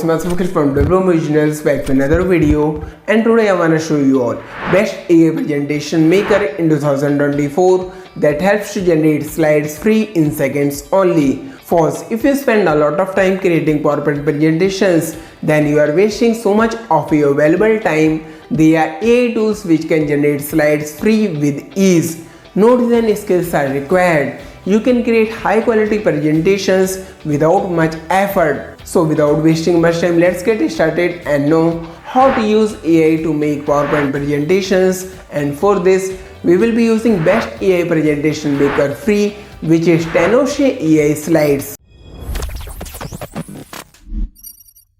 Myself from Develop Originals back to another video, and today I wanna show you all best AI presentation maker in 2024 that helps to generate slides free in seconds only. First, if you spend a lot of time creating PowerPoint presentations, then you are wasting so much of your valuable time. There are AI tools which can generate slides free with ease. No design skills are required. You can create high quality presentations without much effort. So without wasting much time, let's get started and know how to use AI to make PowerPoint presentations. And for this, we will be using best AI presentation maker free, which is Tenoshe AI Slides.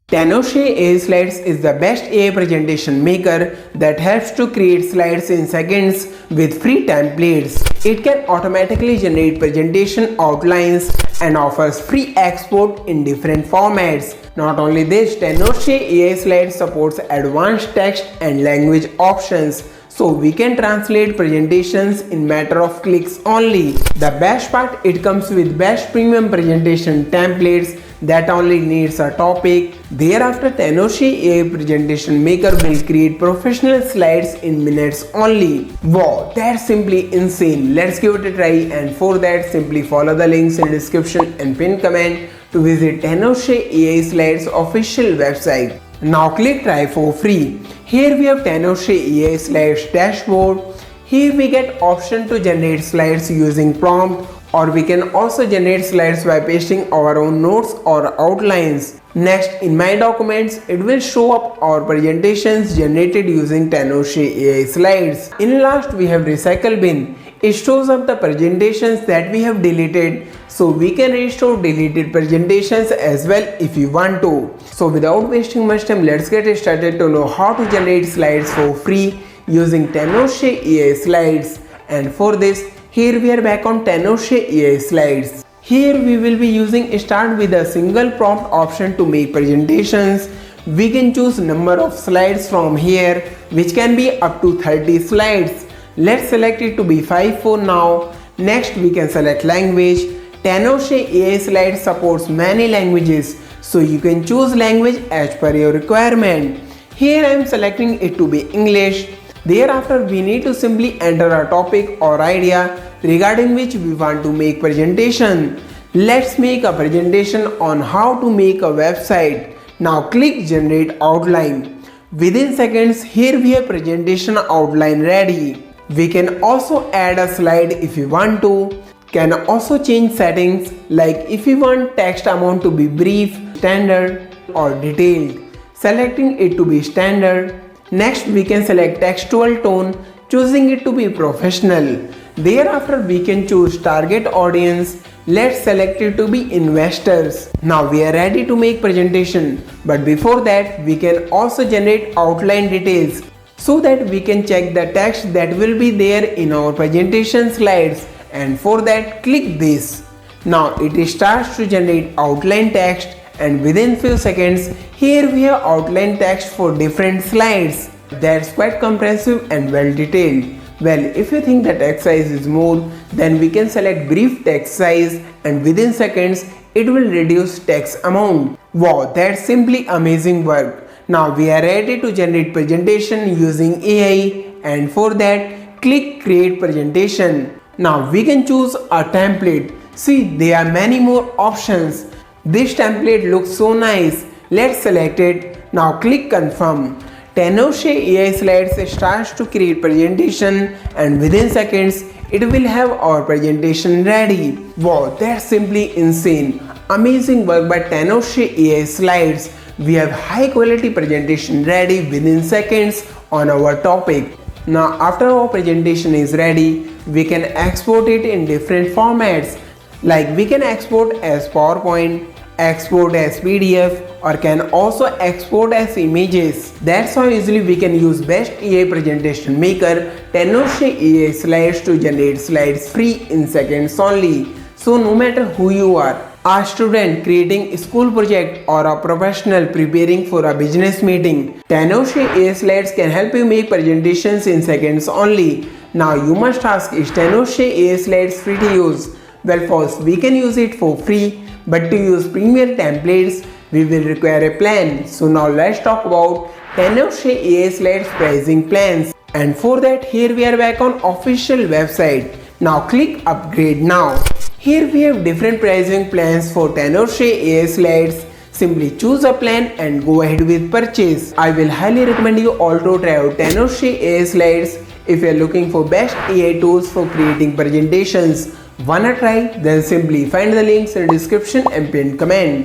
Tenoshe AI Slides is the best AI presentation maker that helps to create slides in seconds with free templates. It can automatically generate presentation outlines and offers free export in different formats. Not only this, Tenoshe AI Slides supports advanced text and language options, so we can translate presentations in matter of clicks only. The best part, it comes with best premium presentation templates that only needs a topic. Thereafter, Tenoshe AI presentation maker will create professional slides in minutes only. Wow, that's simply insane. Let's give it a try, and for that simply follow the links in the description and pin comment to visit Tenoshe AI Slides official website. Now click try for free. Here we have Tenoshe AI Slides dashboard. Here we get option to generate slides using prompt, or we can also generate slides by pasting our own notes or outlines. Next, in my documents, it will show up our presentations generated using Tenoshe AI Slides. In last, we have recycle bin. It shows up the presentations that we have deleted, so we can restore deleted presentations as well if you want to. So without wasting much time, let's get started to know how to generate slides for free using Tenoshe AI Slides. And for this, here we are back on Tenoshe AI Slides. Here we will be using start with a single prompt option to make presentations. We can choose number of slides from here, which can be up to 30 slides. Let's select it to be 5 for now. Next, we can select language. Tenoshe AI Slides supports many languages, so you can choose language as per your requirement. Here I am selecting it to be English. Thereafter, we need to simply enter a topic or idea regarding which we want to make presentation. Let's make a presentation on how to make a website. Now click generate outline. Within seconds, here we have presentation outline ready. We can also add a slide if you want to. Can also change settings, like if you want text amount to be brief, standard or detailed. Selecting it to be standard. Next, we can select textual tone, choosing it to be professional. Thereafter, we can choose target audience. Let's select it to be investors. Now we are ready to make presentation, but before that, we can also generate outline details so that we can check the text that will be there in our presentation slides. And for that, click this. Now it starts to generate outline text, and within few seconds, here we have outline text for different slides. That's quite comprehensive and well detailed. Well, if you think the text size is more, then we can select brief text size, and within seconds, it will reduce text amount. Wow, that's simply amazing work. Now we are ready to generate presentation using AI, and for that, click create presentation. Now we can choose a template. See, there are many more options. This template looks so nice. Let's select it. Now click confirm. Tenoshe AI Slides starts to create presentation, and within seconds, it will have our presentation ready. Wow, that's simply insane. Amazing work by Tenoshe AI Slides. We have high quality presentation ready within seconds on our topic. Now after our presentation is ready, we can export it in different formats, like we can export as PowerPoint, export as PDF, or can also export as images. That's how easily we can use best AI presentation maker Tenoshe AI Slides to generate slides free in seconds only. So no matter who you are, a student creating a school project or a professional preparing for a business meeting, Tenoshe AI Slides can help you make presentations in seconds only. Now you must ask, is Tenoshe AI Slides free to use? Well, first we can use it for free, but to use premium templates, we will require a plan. So now let's talk about Tenoshe AI Slides pricing plans. And for that, here we are back on official website. Now click upgrade now. Here we have different pricing plans for Tenoshe AI Slides. Simply choose a plan and go ahead with purchase. I will highly recommend you all to try out Tenoshe AI Slides if you are looking for best AI tools for creating presentations. Wanna try? Then simply find the links in the description and pinned comment.